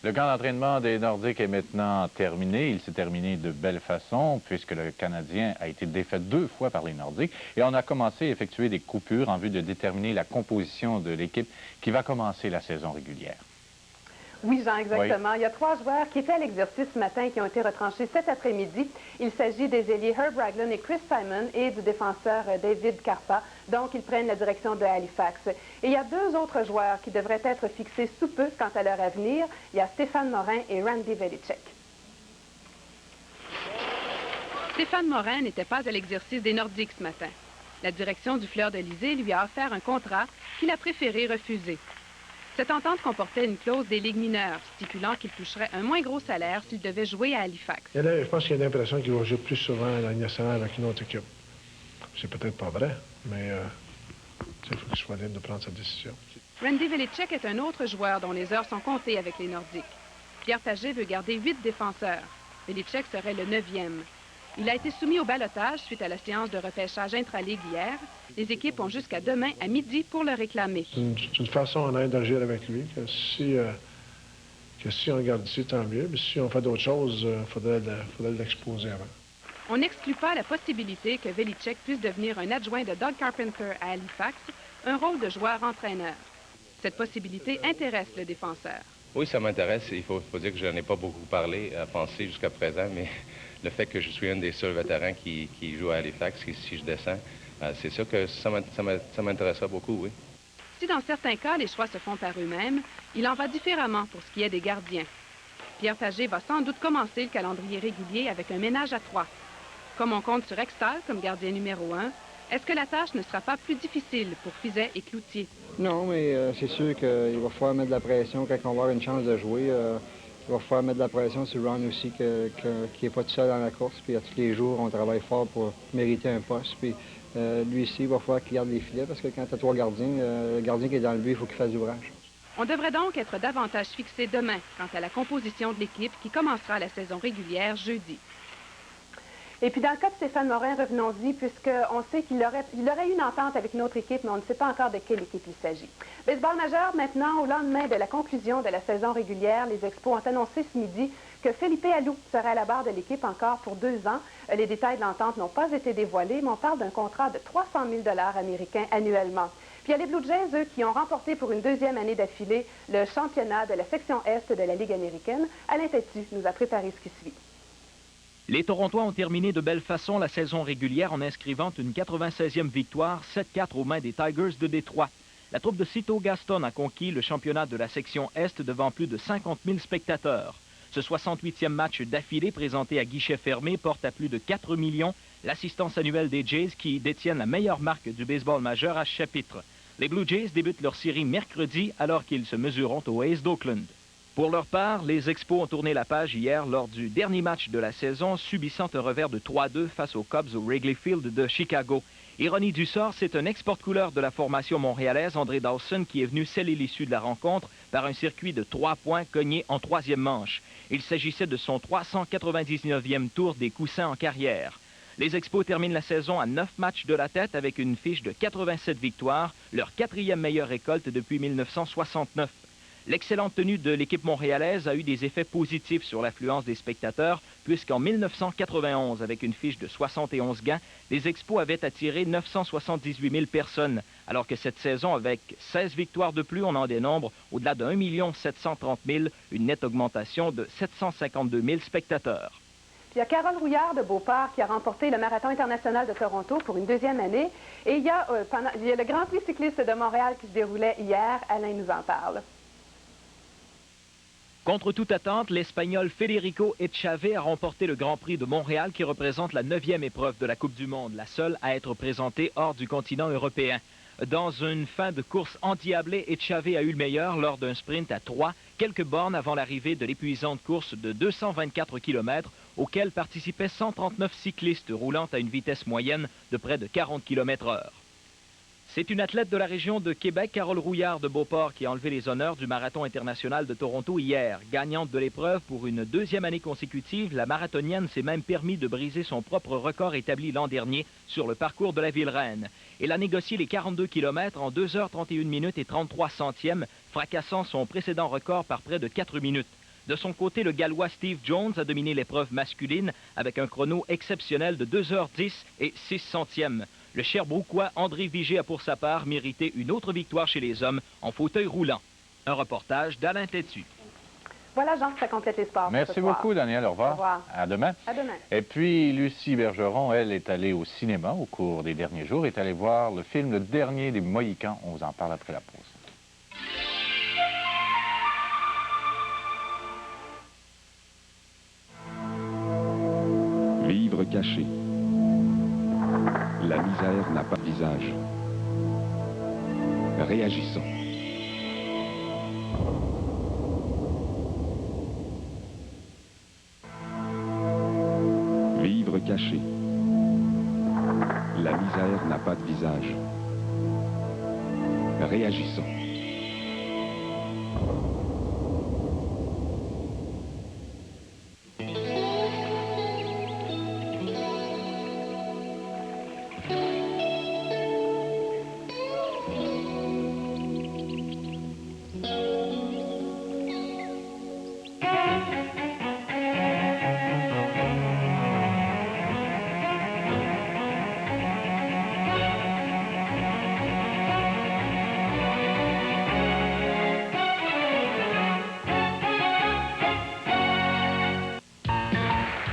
Le camp d'entraînement des Nordiques est maintenant terminé. Il s'est terminé de belle façon puisque le Canadien a été défait 2 fois par les Nordiques. Et on a commencé à effectuer des coupures en vue de déterminer la composition de l'équipe qui va commencer la saison régulière. Oui, Jean, exactement. Oui. Il y a 3 joueurs qui étaient à l'exercice ce matin qui ont été retranchés cet après-midi. Il s'agit des ailiers Herb Raglan et Chris Simon et du défenseur David Carpa. Donc, ils prennent la direction de Halifax. Et il y a 2 autres joueurs qui devraient être fixés sous peu quant à leur avenir. Il y a Stéphane Morin et Randy Velicek. Stéphane Morin n'était pas à l'exercice des Nordiques ce matin. La direction du Fleur de Lysée lui a offert un contrat qu'il a préféré refuser. Cette entente comportait une clause des ligues mineures, stipulant qu'il toucherait un moins gros salaire s'il devait jouer à Halifax. Je pense qu'il y a l'impression qu'il va jouer plus souvent à la Ligue nationale avec une autre équipe. C'est peut-être pas vrai, mais il faut qu'il soit libre de prendre sa décision. Randy Velicek est un autre joueur dont les heures sont comptées avec les Nordiques. Pierre Pagé veut garder 8 défenseurs. Velicek serait le 9e. Il a été soumis au ballottage suite à la séance de repêchage intra-ligue hier. Les équipes ont jusqu'à demain à midi pour le réclamer. C'est une façon honnête d'agir avec lui. Que si on le garde ici, tant mieux. Mais si on fait d'autres choses, il faudrait l'exposer avant. On n'exclut pas la possibilité que Velicek puisse devenir un adjoint de Doug Carpenter à Halifax, un rôle de joueur-entraîneur. Cette possibilité intéresse le défenseur. Oui, ça m'intéresse. Il faut dire que je n'en ai pas beaucoup parlé, pensé jusqu'à présent, mais le fait que je suis un des seuls vétérans qui joue à Halifax, si je descends, c'est sûr que ça m'intéressera beaucoup, oui. Si dans certains cas, les choix se font par eux-mêmes, il en va différemment pour ce qui est des gardiens. Pierre Pagé va sans doute commencer le calendrier régulier avec un ménage à 3. Comme on compte sur Extal comme gardien numéro 1, est-ce que la tâche ne sera pas plus difficile pour Fizet et Cloutier? Non, mais c'est sûr qu'il va falloir mettre de la pression quand on va avoir une chance de jouer. Il va falloir mettre de la pression sur Ron aussi, qui n'est pas tout seul dans la course. Puis à tous les jours, on travaille fort pour mériter un poste. Puis lui aussi, il va falloir qu'il garde les filets parce que quand tu as 3 gardiens, le gardien qui est dans le but, il faut qu'il fasse l'ouvrage. On devrait donc être davantage fixé demain quant à la composition de l'équipe qui commencera la saison régulière jeudi. Et puis, dans le cas de Stéphane Morin, revenons-y, puisqu'on sait qu'il aurait eu une entente avec une autre équipe, mais on ne sait pas encore de quelle équipe il s'agit. Baseball majeur, maintenant, au lendemain de la conclusion de la saison régulière, les Expos ont annoncé ce midi que Felipe Alou serait à la barre de l'équipe encore pour 2 ans. Les détails de l'entente n'ont pas été dévoilés, mais on parle d'un contrat de 300 000 $ américains annuellement. Puis il y a les Blue Jays, eux, qui ont remporté pour une 2e année d'affilée le championnat de la section Est de la Ligue américaine. Alain Tétu nous a préparé ce qui suit. Les Torontois ont terminé de belle façon la saison régulière en inscrivant une 96e victoire, 7-4 aux mains des Tigers de Détroit. La troupe de Cito Gaston a conquis le championnat de la section Est devant plus de 50 000 spectateurs. Ce 68e match d'affilée présenté à guichet fermé porte à plus de 4 millions l'assistance annuelle des Jays qui détiennent la meilleure marque du baseball majeur à ce chapitre. Les Blue Jays débutent leur série mercredi alors qu'ils se mesureront aux A's d'Oakland. Pour leur part, les Expos ont tourné la page hier lors du dernier match de la saison, subissant un revers de 3-2 face aux Cubs au Wrigley Field de Chicago. Ironie du sort, c'est un ex-porte-couleur de la formation montréalaise, André Dawson, qui est venu sceller l'issue de la rencontre par un circuit de 3 points cogné en 3e manche. Il s'agissait de son 399e tour des coussins en carrière. Les Expos terminent la saison à 9 matchs de la tête avec une fiche de 87 victoires, leur 4e meilleure récolte depuis 1969. L'excellente tenue de l'équipe montréalaise a eu des effets positifs sur l'affluence des spectateurs, puisqu'en 1991, avec une fiche de 71 gains, les Expos avaient attiré 978 000 personnes, alors que cette saison, avec 16 victoires de plus, on en dénombre au-delà de 1 730 000, une nette augmentation de 752 000 spectateurs. Il y a Carole Rouillard de Beauport qui a remporté le Marathon international de Toronto pour une 2e année. Et il y a le Grand Prix cycliste de Montréal qui se déroulait hier. Alain nous en parle. Contre toute attente, l'Espagnol Federico Echave a remporté le Grand Prix de Montréal qui représente la 9e épreuve de la Coupe du Monde, la seule à être présentée hors du continent européen. Dans une fin de course endiablée, Echave a eu le meilleur lors d'un sprint à 3, quelques bornes avant l'arrivée de l'épuisante course de 224 km, auquel participaient 139 cyclistes roulant à une vitesse moyenne de près de 40 km/h. C'est une athlète de la région de Québec, Carole Rouillard de Beauport, qui a enlevé les honneurs du Marathon international de Toronto hier. Gagnante de l'épreuve pour une 2e année consécutive, la marathonienne s'est même permis de briser son propre record établi l'an dernier sur le parcours de la Ville-Reine. Elle a négocié les 42 km en 2h31 minutes et 33 centièmes, fracassant son précédent record par près de 4 minutes. De son côté, le Gallois Steve Jones a dominé l'épreuve masculine avec un chrono exceptionnel de 2h10 et 6 centièmes. Le Sherbrookeois André Vigé a pour sa part mérité une autre victoire chez les hommes en fauteuil roulant. Un reportage d'Alain Tétu. Voilà, Jean, ça complète les sports. Merci beaucoup, Daniel. Au revoir. Au revoir. À demain. À demain. Et puis, Lucie Bergeron, elle, est allée au cinéma au cours des derniers jours, est allée voir le film Le Dernier des Mohicans. On vous en parle après la pause. Vivre caché. La misère n'a pas de visage. Réagissons. Vivre caché. La misère n'a pas de visage. Réagissons.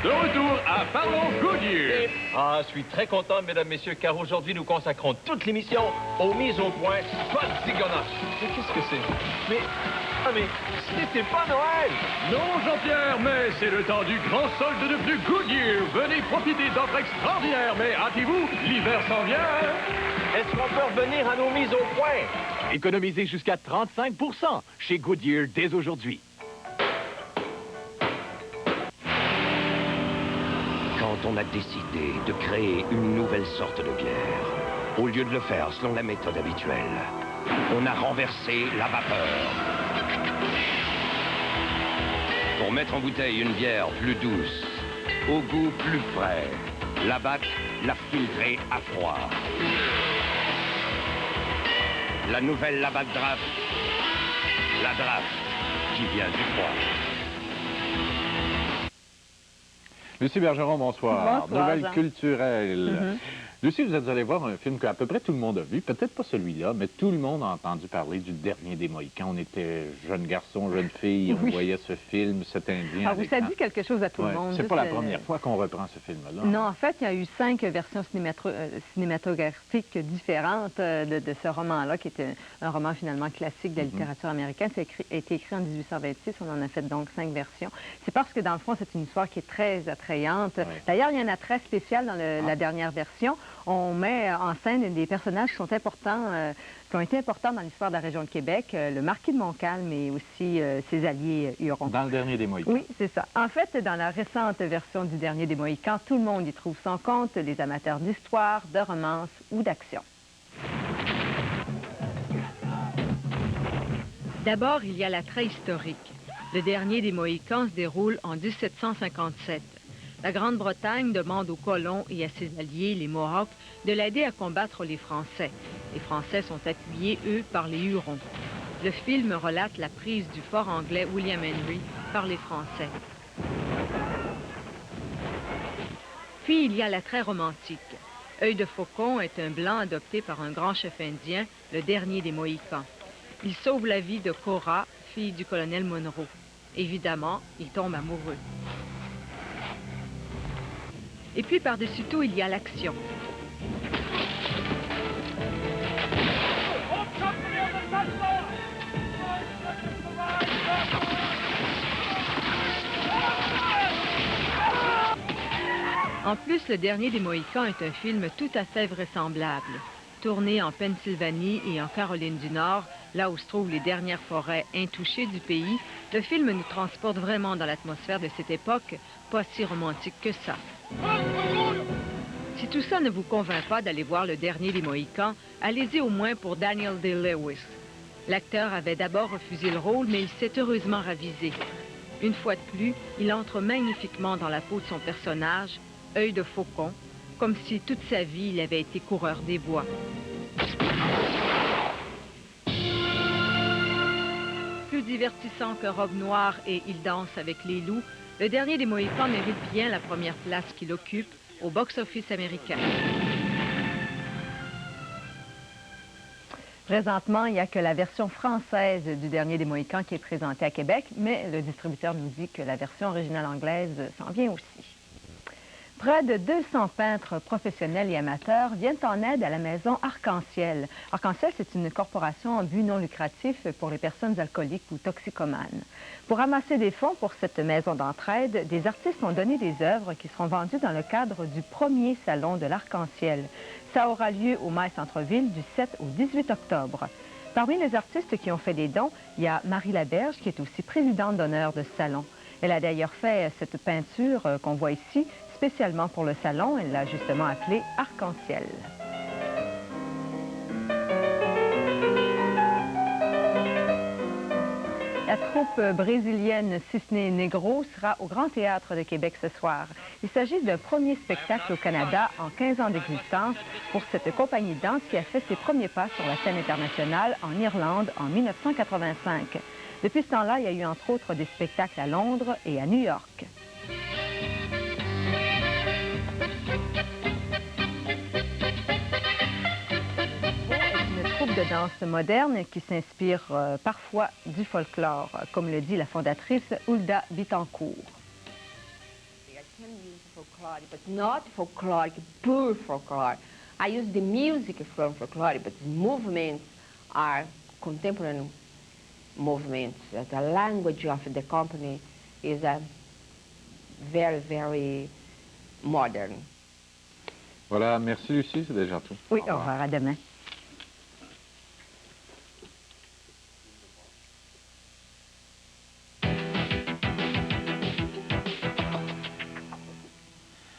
De retour à Parlons Goodyear. Ah, je suis très content, mesdames, messieurs, car aujourd'hui, nous consacrons toute l'émission aux mises au point Patigona. Mais qu'est-ce que c'est? Mais c'était pas Noël! Non, Jean-Pierre, mais c'est le temps du grand solde de plus Goodyear. Venez profiter d'offres extraordinaires, mais hâtez-vous, l'hiver s'en vient. Est-ce qu'on peut revenir à nos mises au point? Économisez jusqu'à 35% chez Goodyear dès aujourd'hui. Quand on a décidé de créer une nouvelle sorte de bière, au lieu de le faire selon la méthode habituelle, on a renversé la vapeur. Pour mettre en bouteille une bière plus douce, au goût plus frais, la BAC l'a filtrée à froid. La nouvelle Labatt Draft, la draft qui vient du froid. Lucie Bergeron, bonsoir. Bonsoir, Nouvelle Jean. culturelle. Lucie, vous êtes allée voir un film qu'à peu près tout le monde a vu, peut-être pas celui-là, mais tout le monde a entendu parler du Dernier des Mohicans. On était jeunes garçons, jeunes filles, on voyait ce film, cet Indien. Alors, ça dit quelque chose à tout le monde. C'est pas la première fois qu'on reprend ce film-là. Non, en fait, il y a eu 5 versions cinématographiques différentes de ce roman-là, qui était un roman finalement classique de la littérature américaine. Ça a été écrit en 1826, on en a fait donc 5 versions. C'est parce que, dans le fond, c'est une histoire qui est très attrayante. D'ailleurs, il y en a très spécial dans la dernière version. On met en scène des personnages qui sont importants, qui ont été importants dans l'histoire de la région de Québec, le marquis de Montcalm et aussi ses alliés Hurons. Dans le Dernier des Mohicans. Oui, c'est ça. En fait, dans la récente version du Dernier des Mohicans, tout le monde y trouve son compte, les amateurs d'histoire, de romance ou d'action. D'abord, il y a l'attrait historique. Le Dernier des Mohicans se déroule en 1757. La Grande-Bretagne demande aux colons et à ses alliés, les Mohawks, de l'aider à combattre les Français. Les Français sont appuyés, eux, par les Hurons. Le film relate la prise du fort anglais William Henry par les Français. Puis, il y a l'attrait romantique. Œil de Faucon est un blanc adopté par un grand chef indien, le Dernier des Mohicans. Il sauve la vie de Cora, fille du colonel Monroe. Évidemment, il tombe amoureux. Et puis, par-dessus tout, il y a l'action. En plus, Le Dernier des Mohicans est un film tout à fait vraisemblable. Tourné en Pennsylvanie et en Caroline du Nord, là où se trouvent les dernières forêts intouchées du pays, le film nous transporte vraiment dans l'atmosphère de cette époque, pas si romantique que ça. Si tout ça ne vous convainc pas d'aller voir Le Dernier des Mohicans, allez-y au moins pour Daniel Day-Lewis. L'acteur avait d'abord refusé le rôle, mais il s'est heureusement ravisé. Une fois de plus, il entre magnifiquement dans la peau de son personnage, Œil de Faucon, comme si toute sa vie il avait été coureur des bois. plus divertissant que Robe Noire et Il danse avec les loups, le dernier des Mohicans mérite bien la première place qu'il occupe au box-office américain. Présentement, il n'y a que la version française du dernier des Mohicans qui est présentée à Québec, mais le distributeur nous dit que la version originale anglaise s'en vient aussi. Près de 200 peintres professionnels et amateurs viennent en aide à la maison Arc-en-Ciel. Arc-en-Ciel, c'est une corporation en but non lucratif pour les personnes alcooliques ou toxicomanes. Pour ramasser des fonds pour cette maison d'entraide, des artistes ont donné des œuvres qui seront vendues dans le cadre du premier salon de l'Arc-en-Ciel. Ça aura lieu au Mail Centre-Ville du 7 au 18 octobre. Parmi les artistes qui ont fait des dons, il y a Marie Laberge, qui est aussi présidente d'honneur de ce salon. Elle a d'ailleurs fait cette peinture qu'on voit ici, spécialement pour le salon. Elle l'a justement appelée Arc-en-Ciel. La troupe brésilienne Cisne Negro sera au Grand Théâtre de Québec ce soir. Il s'agit d'un premier spectacle au Canada en 15 ans d'existence pour cette compagnie de danse qui a fait ses premiers pas sur la scène internationale en Irlande en 1985. Depuis ce temps-là, il y a eu entre autres des spectacles à Londres et à New York. De danse moderne qui s'inspire parfois du folklore, comme le dit la fondatrice Hulda Bittencourt. I can use folklore, but not folklore, pure folklore. I use the music from folklore, but the movements are contemporary movements. The language of the company is very, very modern. Voilà, merci Lucie, c'est déjà tout. Oui, au revoir, à demain.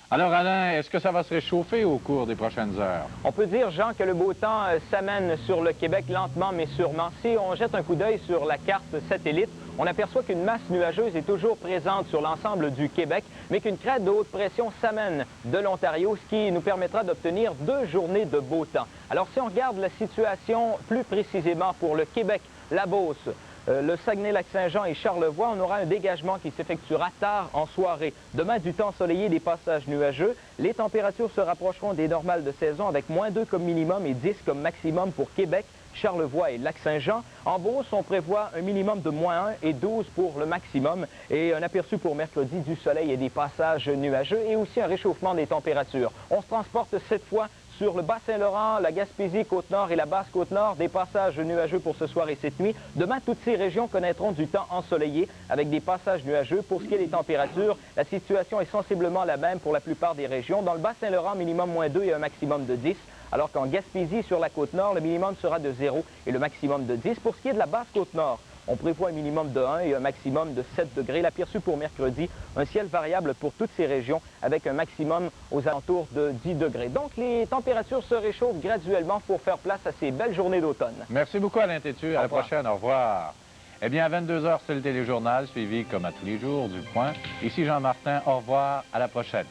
Alors Alain, est-ce que ça va se réchauffer au cours des prochaines heures? On peut dire, Jean, que le beau temps s'amène sur le Québec lentement mais sûrement. Si on jette un coup d'œil sur la carte satellite, on aperçoit qu'une masse nuageuse est toujours présente sur l'ensemble du Québec, mais qu'une crête de haute pression s'amène de l'Ontario, ce qui nous permettra d'obtenir 2 journées de beau temps. Alors si on regarde la situation plus précisément pour le Québec, la Beauce, le Saguenay-Lac-Saint-Jean et Charlevoix, on aura un dégagement qui s'effectuera tard en soirée. Demain, du temps ensoleillé, des passages nuageux. Les températures se rapprocheront des normales de saison avec -2 comme minimum et 10 comme maximum pour Québec, Charlevoix et Lac-Saint-Jean. En Beauce, on prévoit un minimum de -1 et 12 pour le maximum. Et un aperçu pour mercredi du soleil et des passages nuageux et aussi un réchauffement des températures. On se transporte cette fois sur le Bas-Saint-Laurent, la Gaspésie, Côte-Nord et la Basse-Côte-Nord, des passages nuageux pour ce soir et cette nuit. Demain, toutes ces régions connaîtront du temps ensoleillé avec des passages nuageux. Pour ce qui est des températures, la situation est sensiblement la même pour la plupart des régions. Dans le Bas-Saint-Laurent, minimum -2 et un maximum de 10. Alors qu'en Gaspésie, sur la Côte-Nord, le minimum sera de 0 et le maximum de 10. Pour ce qui est de la Basse-Côte-Nord, on prévoit un minimum de 1 et un maximum de 7 degrés. L'aperçu pour mercredi, un ciel variable pour toutes ces régions avec un maximum aux alentours de 10 degrés. Donc, les températures se réchauffent graduellement pour faire place à ces belles journées d'automne. Merci beaucoup Alain Tétu. À la prochaine. Au revoir. Eh bien, à 22 h, c'est le téléjournal suivi comme à tous les jours du Point. Ici Jean Martin. Au revoir. À la prochaine.